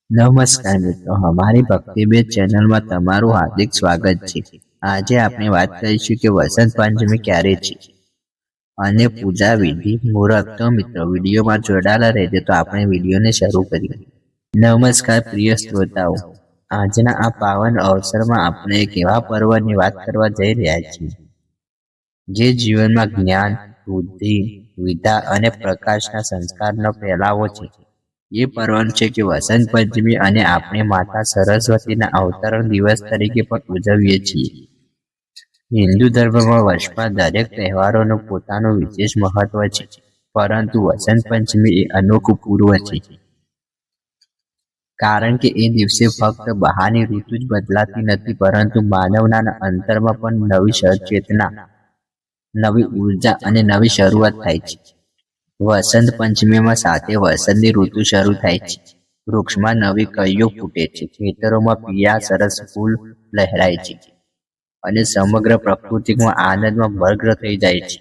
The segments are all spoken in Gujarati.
નમસ્કાર મિત્રો, અમારી ભક્તિબેદ ચેનલમાં તમારું હાર્દિક સ્વાગત છે. આજે આપણે વાત કરીશું કે વસંત પંચમી ક્યારે છે અને પૂજા વિધિ મુહૂર્ત. તો મિત્રો વિડીયોમાં જોડાયેલા રહેજો. તો આપણે વિડીયોને શરૂ કરીએ. નમસ્કાર પ્રિય શ્રોતાઓ, આજના આ પાવન અવસરમાં આપણે એક એવા પર્વની વાત કરવા જઈ રહ્યા છીએ જે જીવનમાં જ્ઞાન, બુદ્ધિ, વિદ્યા અને પ્રકાશના સંસ્કારનો ફેલાવો છે. એ પર્વ છે કે વસંત પંચમી, અને આપણે માતા સરસ્વતીના અવતરણ દિવસ તરીકે પણ ઉજવીએ છીએ. હિન્દુ ધર્મમાં વર્ષમાં દરેક તહેવારોનું પોતાનું વિશેષ મહત્વ છે, પરંતુ વસંત પંચમી એ અનોખું પૂર્વ છે. કારણ કે એ દિવસે ફક્ત બહારની ઋતુ જ બદલાતી નથી, પરંતુ માનવના અંતરમાં પણ નવી સચેતના, નવી ઉર્જા અને નવી શરૂઆત થાય છે. વસંત પંચમીમાં સાથે વસંતની ઋતુ શરૂ થાય છે. વૃક્ષમાં નવી કળીઓ ફૂટે છે, ખેતરોમાં પીળા સરસ ફૂલ લહેરાય છે, અને સમગ્ર પ્રકૃતિમાં આનંદમાં મગ્ન થઈ જાય છે.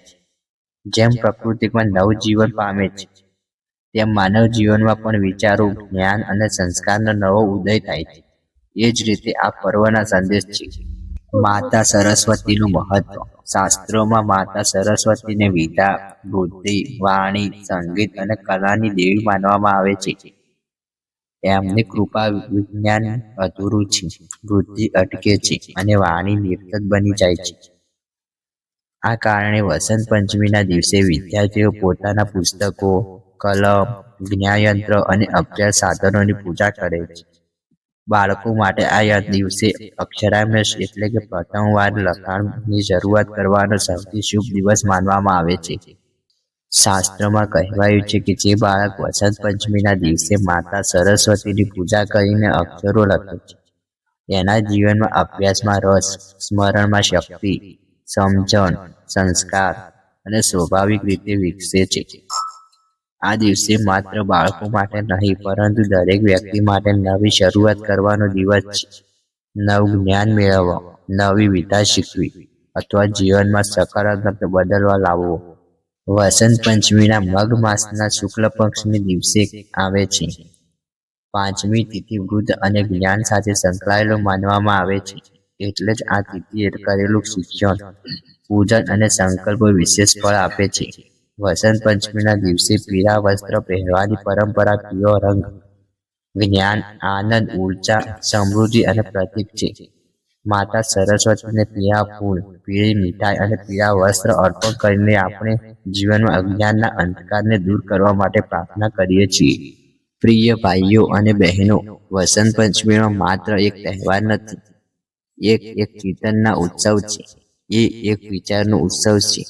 જેમ પ્રકૃતિમાં નવજીવન પામે છે, તેમ માનવ જીવનમાં પણ વિચારો, જ્ઞાન અને સંસ્કારનો નવો ઉદય થાય છે. એ જ રીતે આ પર્વના સંદેશ છે. માતા સરસ્વતીનું મહત્વ. શાસ્ત્રોમાં માતા સરસ્વતીને વિદ્યા, બુદ્ધિ, વાણી, સંગીત અને કલાની દેવી માનવામાં આવે છે. એમની કૃપા વિજ્ઞાન અધૂરું છે, બુદ્ધિ અટકે છે અને વાણી નિર્થક બની જાય છે. આ કારણે વસંત પંચમીના દિવસે વિદ્યાર્થીઓ પોતાના પુસ્તકો, કલમ, જ્ઞાનયંત્ર અને અભ્યાસ સાધનોની પૂજા કરે છે. બાળકો માટે આ દિવસે અક્ષરાભ્યાસ એટલે કે પ્રથમવાર લખાણની શરૂઆત કરવાનો સૌથી શુભ દિવસ માનવામાં આવે છે. શાસ્ત્રમાં કહેવાયું છે કે જે બાળક વસંત પંચમીના દિવસે માતા સરસ્વતીની પૂજા કરીને અક્ષરો લખે છે, એના જીવનમાં અભ્યાસમાં રસ, સ્મરણમાં શક્તિ, સમજણ, સંસ્કાર અને સ્વાભાવિક રીતે વિકસે છે. આ દિવસે માત્ર બાળકો માટે નહીં, પરંતુ દરેક વ્યક્તિ માટે નવી શરૂઆત કરવાનો દિવસ છે. નવું જ્ઞાન મેળવવા, નવી વિદ્યા શીખવી અથવા જીવનમાં સકારાત્મક બદલવા લાવવો. વસંત પંચમીના મઘ માસના શુક્લ પક્ષની દિવસે આવે છે. પાંચમી તિથિ વૃદ્ધ અને જ્ઞાન સાથે સંકળાયેલું માનવામાં આવે છે. એટલે જ આ તિથિએ કરેલું શિક્ષણ, પૂજન અને સંકલ્પો વિશેષ ફળ આપે છે. વસંત પંચમીના દિવસે પીળા વસ્ત્ર પહેરવાની પરંપરા પીળો રંગ જ્ઞાન, આનંદ, ઉર્જા, સમૃદ્ધિ અને પ્રતીક છે. માતા સરસ્વતીને પીળા ફૂલ, પીળી મીઠાઈ અને પીળા વસ્ત્ર અર્પણ કરીને આપણે જીવનમાં અજ્ઞાનના અંધકારને દૂર કરવા માટે પ્રાર્થના કરીએ છીએ. પ્રિય ભાઈઓ અને બહેનો, વસંત પંચમીમાં માત્ર એક તહેવાર નથી, એક ચેતનના ઉત્સવ છે. એ એક વિચારનો ઉત્સવ છે,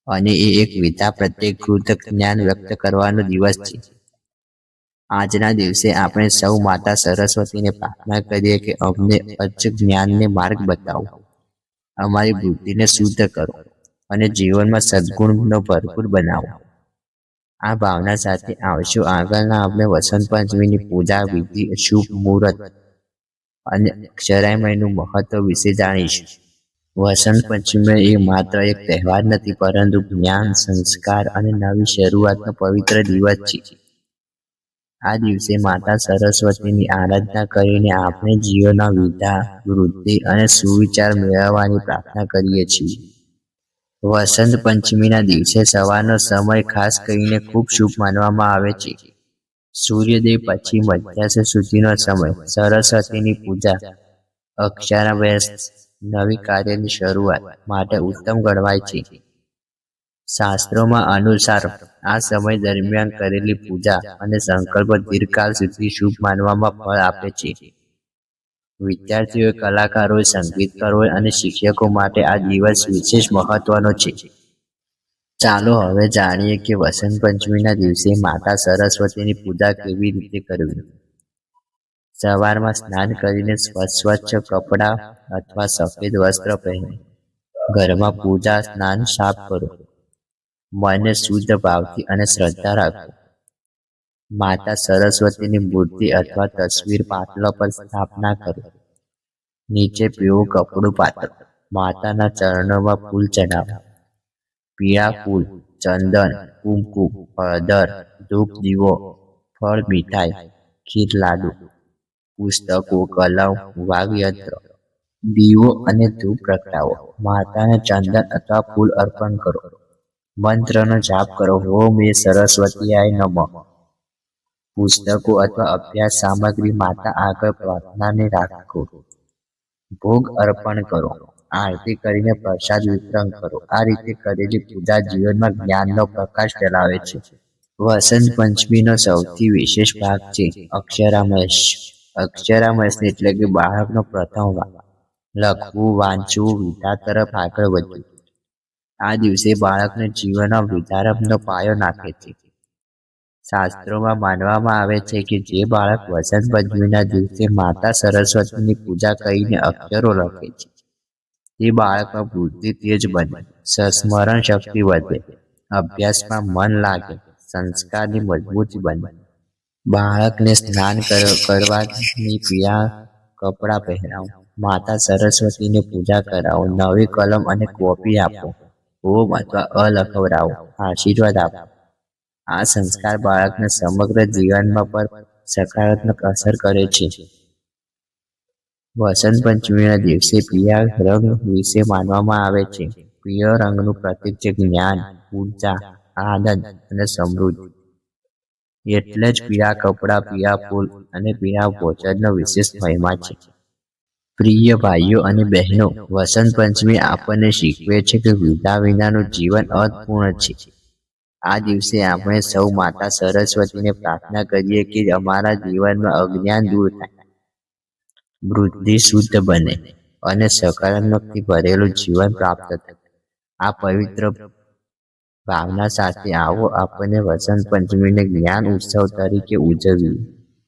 અને એ એક વિદ્યા પ્રત્યે કૃતજ્ઞ જ્ઞાન વ્યક્ત કરવાનો દિવસ છે. આજના દિવસે આપણે સૌ માતા સરસ્વતીને પ્રાર્થના કરીએ કે અમને અચ્છ જ્ઞાનને માર્ગ બતાવો, અમારી બુદ્ધિને શુદ્ધ કરો અને જીવનમાં સદ્ગુણનો ભરપૂર બનાવો. આ ભાવના સાથે આવશો આગળના આપણે વસંત પંચમીની પૂજા વિધિ, શુભ મુહૂર્ત અને અક્ષરામયનું મહત્વ વિશે જાણીશું. વસંત પંચમી એ માત્ર એક તહેવાર નથી, પરંતુ જ્ઞાન, સંસ્કાર અને નવી શરૂઆતનો પવિત્ર દિવસ છે. આ દિવસે માતા સરસ્વતીની આરાધના કરીને આપણે જીવનમાં વિદ્યા, વૃદ્ધિ અને સુવિચાર મેળવવાની પ્રાર્થના કરીએ છીએ. વસંત પંચમીના દિવસે સવારનો સમય ખાસ કરીને ખૂબ શુભ માનવામાં આવે છે. સૂર્યોદય પછી મધ્યાહન સુધીનો સમય સરસ્વતીની પૂજા, અક્ષરાભ્યાસ, નવી કાર્યની શરૂઆત માટે ઉત્તમ ગણવાય છે. શાસ્ત્રોમાં અનુસાર આ સમય દરમિયાન કરેલી પૂજા અને સંકલ્પ દીર્ઘકાળ સુધી શુભ માનવામાં ફળ આપે છે. વિદ્યાર્થીઓ, કલાકારો, સંગીતકારો અને શિક્ષકો માટે આ દિવસ વિશેષ મહત્વનો છે. ચાલો હવે જાણીએ કે વસંત પંચમીના દિવસે માતા સરસ્વતીની પૂજા કેવી રીતે કરવી. સવારમાં સ્નાન કરીને સ્વચ્છ કપડાં અથવા સફેદ વસ્ત્ર પહેરો. ઘરમાં પૂજા સ્નાન સાફ કરો. મનને શુદ્ધ ભાવથી અને શ્રદ્ધા રાખો. માતા સરસ્વતીની મૂર્તિ અથવા તસવીર પાટલા પર સ્થાપના કરો. નીચે પીળું કપડું પાથરો. માતાના ચરણોમાં ફૂલ ચઢાવો. પીળા ફૂલ, ચંદન, કુમકુમ, હળદર, ધૂપ, દીવો, ફળ, મીઠાઈ, ખીર, લાડુ પુસ્તકો, કલમ, વાઘયંત્ર, દીવો અને ધૂપ પ્રગટાવો. માતાને ચંદન અથવા ફૂલ અર્પણ કરો. મંત્રનો જાપ કરો. ઓમ એ સરસ્વતીયાય નમઃ. પુસ્તકો અથવા અભ્યાસ સામગ્રી માતા આગળ પ્રાર્થનાને રાખો. ભોગ અર્પણ કરો. આરતી કરીને પ્રસાદ વિતરણ કરો. આ રીતે કરેલી પૂજા જીવનમાં જ્ઞાનનો પ્રકાશ ફેલાવે છે. વસંત પંચમીનો સૌથી વિશેષ ભાગ છે અક્ષરામૃત. અક્ષરામૃત એટલે કે બાળકનો પ્રથમ વાર લખવું, વાંચવું, વિદ્યા તરફ આગળ વધવું. આ દિવસે બાળકને જીવનમાં વિદ્યારંભનો પાયો નાખે છે. શાસ્ત્રોમાં માનવામાં આવે છે કે જે બાળક વસંત પંચમીના દિવસે માતા સરસ્વતીની પૂજા કરીને અક્ષરો લખે છે તે બાળકમાં બુદ્ધિ તેજ બને, સ્મરણ શક્તિ વધે, અભ્યાસમાં મન લાગે, સંસ્કારની મજબૂતી બને. બાળકને સ્નાન કરવાની પીળા કપડાં પહેરાવો. માતા સરસ્વતીની પૂજા કરાવો. નવી કલમ અને કોપી આપો. ઓમ અથવા અ લખવડાવો. આશીર્વાદ આપો. આ સંસ્કાર બાળકને સમગ્ર જીવનમાં પર સકારાત્મક અસર કરે છે. વસંત પંચમીના દિવસે પીળા રંગ વિશે માનવામાં આવે છે. પીળો રંગનું પ્રતીક છે જ્ઞાન, ઉર્જા, આનંદ અને સમૃદ્ધિ. એટલે જ પીળા કપડાં, પીળા ફૂલ અને પીળા ભોજનનો વિશેષ મહિમા છે. પ્રિય ભાઈઓ અને બહેનો, વસંત પંચમી આપણને શીખવે છે કે વિદ્યા વિનાનું જીવન અર્થપૂર્ણ છે. આ દિવસે આપણે સૌ માતા સરસ્વતીને પ્રાર્થના કરીએ કે અમારા જીવનમાં અજ્ઞાન દૂર થાય, બુદ્ધિ શુદ્ધ બને અને સકારાત્મકથી ભરેલું જીવન પ્રાપ્ત થાય. આ પવિત્ર ભાવના સાથે આવો આપણે વસંત પંચમીને જ્ઞાન ઉત્સવ તરીકે ઉજવીએ.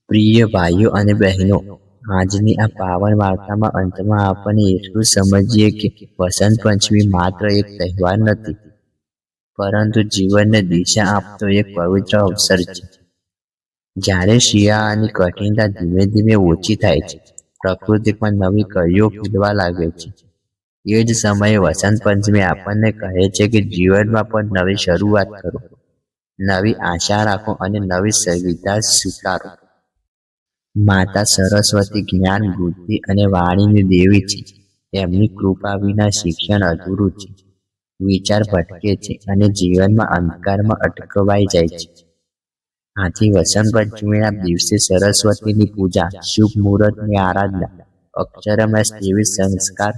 પ્રિય ભાઈઓ અને બહેનો, આજની આ પાવન વાર્તામાં અંતમાં આપણે એટલું સમજીએ કે વસંત પંચમી માત્ર એક તહેવાર નથી, પરંતુ જીવનને દિશા આપતો એક પવિત્ર અવસર છે. જ્યારે શિયાળાની કઠિનતા ધીમે ધીમે ઓછી થાય છે, પ્રકૃતિમાં નવી કળીઓ ખીલવા લાગે છે, એ જ સમયે વસંત પંચમી આપણને કહે છે કે જીવનમાં પણ નવી શરૂઆત કરો, નવી આશા રાખો અને નવી વિદ્યા સ્વીકારો. માતા સરસ્વતી જ્ઞાન, બુદ્ધિ અને વાણીની દેવી છે. તેમની કૃપા વિના શિક્ષણ અધૂરું છે, વિચાર ભટકે છે અને જીવનમાં અંધકારમાં અટકવાઈ જાય છે. આથી વસંત પંચમીના દિવસે સરસ્વતીની પૂજા, શુભ મુહૂર્તની આરાધના, અક્ષરામૃત જેવી સંસ્કાર,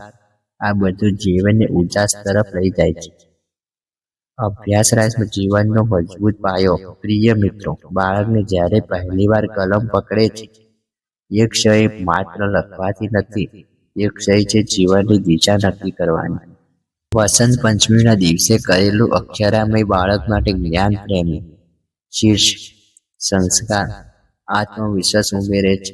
આ બધું જીવનને ઉજાસ તરફ લઈ જાય છે. અભ્યાસ જીવનનો મજબૂત પાયો. પ્રિય મિત્રો, બાળકને જ્યારે પહેલીવાર કલમ પકડે છે, એ ક્ષય માત્ર લખવાથી નથી, એ ક્ષય છે જીવનની દિશા નક્કી કરવાની. વસંત પંચમીના દિવસે કરેલું અક્ષરામય બાળક માટે જ્ઞાન, પ્રેમી, શીર્ષ, સંસ્કાર, આત્મવિશ્વાસ ઉમેરે છે.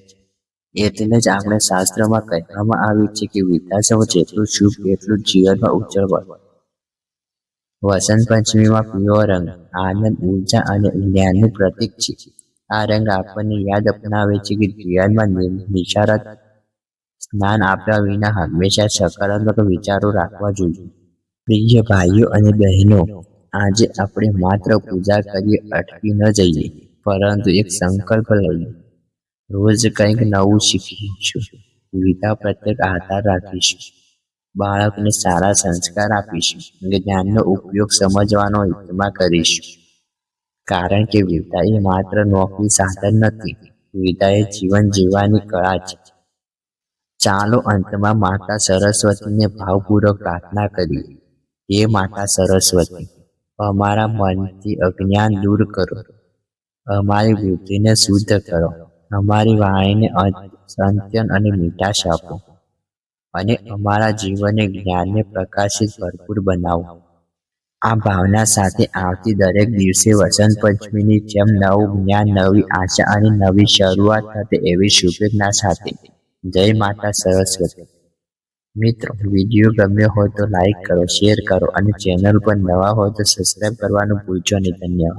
એટલે જ આપણે શાસ્ત્રમાં કહેવામાં આવ્યું છે કે વિદ્યાસવ જેટલું શુભ એટલું જીવનમાં ઉજ્જવળ બને. વસંત પંચમીમાં પીળો રંગ આનંદ, ઉર્જા અને જ્ઞાનનું પ્રતીક છે. આ રંગ આપણને યાદ અપનાવે છે કે જીવનમાં નિશારત સ્નાન આપ્યા વિના હંમેશા સકારાત્મક વિચારો રાખવા જોઈએ. પ્રિય ભાઈઓ અને બહેનો, આજે આપણે માત્ર પૂજા કરીએ અટકી ન જઈએ, પરંતુ એક સંકલ્પ લઈએ. રોજ કંઈક નવું શીખીશું, વિદ્યા પ્રત્યે આધાર રાખીશું, બાળકને સારા સંસ્કાર આપીશું, જ્ઞાનનો ઉપયોગ સમજવાનો હિતમાં કરીશું. કારણ કે વિદ્યા એ માત્ર નોકરી સાધન નથી, વિદ્યા એ જીવન જીવવાની કળા છે. ચાલો અંતમાં માતા સરસ્વતીને ભાવપૂર્વક પ્રાર્થના કરીએ. હે માતા સરસ્વતી, અમારા મનથી અજ્ઞાન દૂર કરો, અમારી બુદ્ધિને શુદ્ધ કરો, અમારી વાણીને સંત્યન અને મીઠાશ આપો અને અમારા જીવનને જ્ઞાનને પ્રકાશિત ભરપૂર બનાવો. આ ભાવના સાથે આવતી દરેક દિવસે વસંત પંચમીની જેમ નવું જ્ઞાન, નવી આશા અને નવી શરૂઆત થશે એવી શુભેચ્છા સાથે. જય માતા સરસ્વતી. મિત્રો, વિડીયો ગમ્યો હોય તો લાઈક કરો, શેર કરો અને ચેનલ પર નવા હોય તો સબસ્ક્રાઈબ કરવાનું ભૂલશો નહીં. ધન્યવાદ.